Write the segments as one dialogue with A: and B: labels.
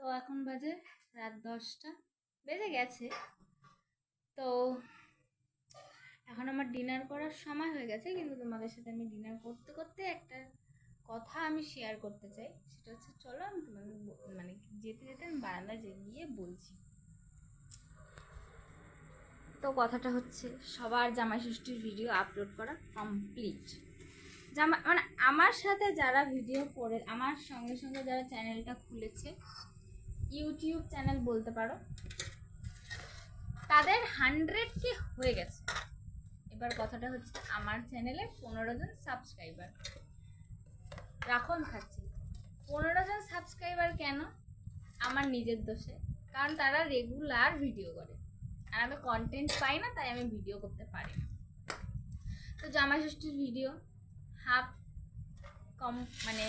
A: তো এখন বাজে রাত 10টা বেজে গেছে। তো এখন আমার ডিনার করার সময় হয়ে গেছে, কিন্তু তোমাদের সাথে আমি ডিনার করতে করতে একটা কথা আমি শেয়ার করতে চাই। সেটা হচ্ছে, চলো আমি তোমাদের মানে যেতে যেতে আমি বারান্দায় গিয়ে বলছি। তো কথাটা হচ্ছে, সবার জামাই ষষ্ঠীর ভিডিও আপলোড করা কমপ্লিট। মানে আমার সাথে যারা ভিডিও করে, আমার সঙ্গে সঙ্গে যারা চ্যানেলটা খুলেছে, ইউটিউব চ্যানেল বলতে পারো, তাদের 100K হয়ে গেছে। এবার কথাটা হচ্ছে, আমার চ্যানেলে 15 জন সাবস্ক্রাইবার। রাখন খাচ্ছি 15 জন সাবস্ক্রাইবার কেন? আমার নিজের দোষে, কারণ তারা রেগুলার ভিডিও করে আর আমি কন্টেন্ট পাই না, তাই আমি ভিডিও করতে পারি না। তো জামাই ষষ্ঠীর ভিডিও হাফ মানে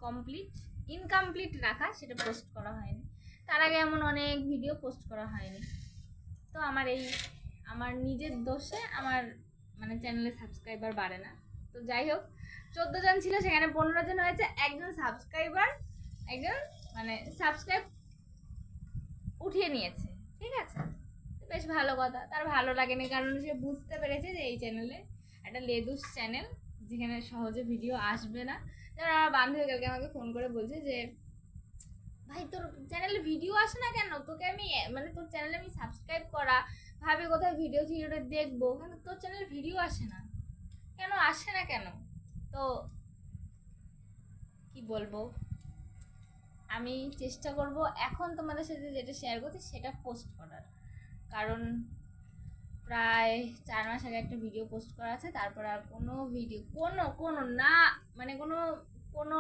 A: কমপ্লিট, ইনকমপ্লিট রাখা, সেটা পোস্ট করা হয়নি। তার আগে এমন অনেক ভিডিও পোস্ট করা হয়নি। তো আমার নিজের দোষে আমার মানে চ্যানেলে সাবস্ক্রাইবার বাড়ে না। তো যাই হোক, 14 জন ছিল, সেখানে 15 জন হয়েছে। একজন মানে সাবস্ক্রাইব উঠিয়ে নিয়েছে, ঠিক আছে, বেশ ভালো কথা। তার ভালো লাগেনি, কারণ সে বুঝতে পেরেছে যে এই চ্যানেলে একটা লেদুস চ্যানেল, যেখানে সহজে ভিডিও আসবে না। যেমন আমার বান্ধবী কালকে আমাকে ফোন করে বলছে যে, ভাই তোর চ্যানেলে ভিডিও আসে না কেন? তোকে আমি মানে তোর চ্যানেলে আমি সাবস্ক্রাইব করা, ভাবি কোথায় ভিডিও দেখবো, কিন্তু তোর চ্যানেলে ভিডিও আসে না কেন? আসে না কেন? তো কি বলবো, আমি চেষ্টা করব এখন তোমাদের সাথে যেটা শেয়ার করছি সেটা পোস্ট করার। কারণ প্রায় 4 মাস আগে একটা ভিডিও পোস্ট করা আছে, তারপর আর কোনো ভিডিও কোনো না, মানে কোনো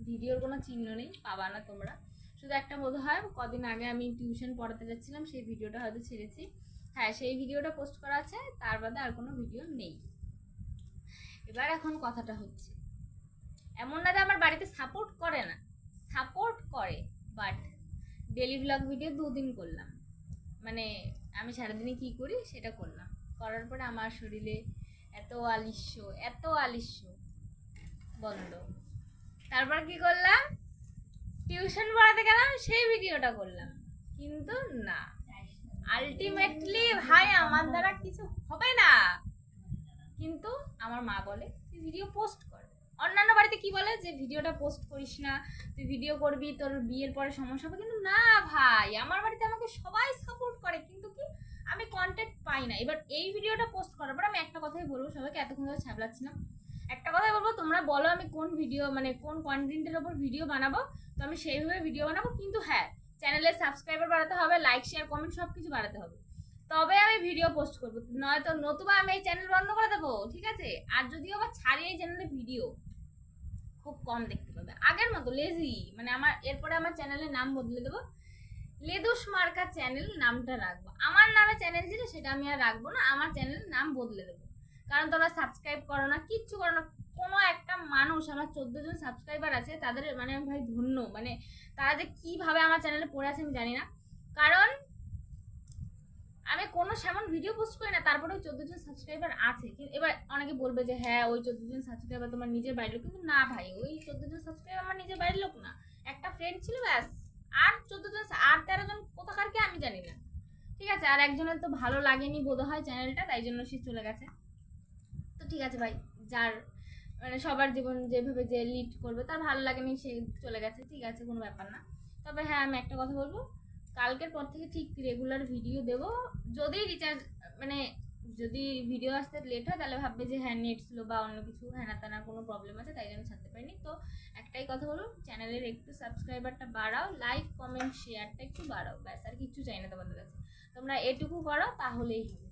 A: ভিডিওর কোনো চিহ্ন নেই, পাবা না তোমরা। শুধু একটা বোধ হয় কদিন আগে আমি টিউশন পড়াতে যাচ্ছিলাম, সেই ভিডিওটা হয়তো ছেড়েছি। হ্যাঁ, সেই ভিডিওটা পোস্ট করা আছে, তার বাদে আর কোনো ভিডিও নেই। এবার এখন কথাটা হচ্ছে, এমন না যে আমার বাড়িতে সাপোর্ট করে না, সাপোর্ট করে, বাট ডেলি ব্লগ ভিডিও 2 দিন করলাম। মানে আমি সারাদিনে কি করি সেটা করলাম, করার পরে আমার শরীরে এত আলিস্য বন্ধ। তারপর কি করলাম, টিউশন পড়াতে গেলাম, সেই ভিডিওটা করলাম। কিন্তু না, আলটিমেটলি ভাই আমার দ্বারা কিছু হবে না। কিন্তু আমার মা বলে তুই ভিডিও পোস্ট কর। অন্যান্য বাড়িতে কি বলে যে ভিডিওটা পোস্ট করিস না, তুই ভিডিও করবি, তোর বিয়ের পরে সমস্যা হবে। কিন্তু না ভাই, আমার বাড়িতে আমাকে সবাই সাপোর্ট করে, কিন্তু কি আমি কন্টেন্ট পাই না। এবার এই ভিডিওটা পোস্ট করার পর আমি একটা কথাই বলবো সবাইকে, এতক্ষণ ধরে ছ্যাবলাচ্ছি না, একটা কথাই বলবো, তোমরা বলো আমি কোন ভিডিও মানে কোন কন্টেন্টের ওপর ভিডিও বানাবো, তো আমি সেইভাবে ভিডিও বানাবো। কিন্তু হ্যাঁ, চ্যানেলের সাবস্ক্রাইবার বাড়াতে হবে, লাইক শেয়ার কমেন্ট সব কিছু বাড়াতে হবে, তবে আমি ভিডিও পোস্ট করবো। নয়তো নতুবা আমি এই চ্যানেল বন্ধ করে দেবো, ঠিক আছে? আর যদিও বা ছাড়ি এই চ্যানেলে ভিডিও, খুব কম দেখতে পাবে। আগের মতো লেজি, মানে আমার এরপরে আমার চ্যানেলের নাম বদলে দেবো, লেদুস মার্কা চ্যানেল নামটা রাখবো। আমার নামে চ্যানেল ছিল, সেটা আমি আর রাখবো না, আমার চ্যানেলের নাম বদলে দেবো। কারণ তোমরা সাবস্ক্রাইব করো না, কিচ্ছু করো না। কোনো একটা মানুষ, আমার 14 জন সাবস্ক্রাইবার আছে, তাদের মানে আমি ভাই ধন্য, মানে তারা যে কিভাবে আমার চ্যানেলে পড়ে আছে আমি জানি না। কারণ আমি কোনো সেমন ভিডিও পোস্ট করি না, তারপরে ওই 14 জন সাবস্ক্রাইবার আছে। এবার অনেকে বলবে যে হ্যাঁ, ওই 14 জন সাবস্ক্রাইবার তোমার নিজের বাড়ির লোক, কিন্তু না ভাই, ওই 14 জন সাবস্ক্রাইবার আমার নিজের বাড়ির লোক না, একটা ফ্রেন্ড ছিল ব্যাস। আর 14 জন আর 13 জন কোথাকার কি আমি জানি না, ঠিক আছে? আর একজনের তো ভালো লাগেনি বোধ হয় চ্যানেলটা, তাই জন্য সে চলে গেছে। তো ঠিক আছে ভাই, যার মানে সবার জীবন যেভাবে যে লিড করবে, তার ভালো লাগেনি, সে চলে গেছে, ঠিক আছে, কোনো ব্যাপার না। তবে হ্যাঁ, আমি একটা কথা বলবো, কালকের পর থেকে ঠিক রেগুলার ভিডিও দেবো। যদি রিচার্জ মানে যদি ভিডিও আসতে লেট হয়, তাহলে ভাববে যে হ্যাঁ নেট স্লো বা অন্য কিছু হ্যানা তেনা কোনো প্রবলেম আছে, তাই জন্য ছাড়তে পারিনি। তো একটাই কথা বলুন, চ্যানেলের একটু সাবস্ক্রাইবারটা বাড়াও, লাইক কমেন্ট শেয়ারটা একটু বাড়াও, ব্যাস, আর কিচ্ছু চাই না তোমাদের কাছে। তোমরা এটুকু করো, তাহলেই হবে।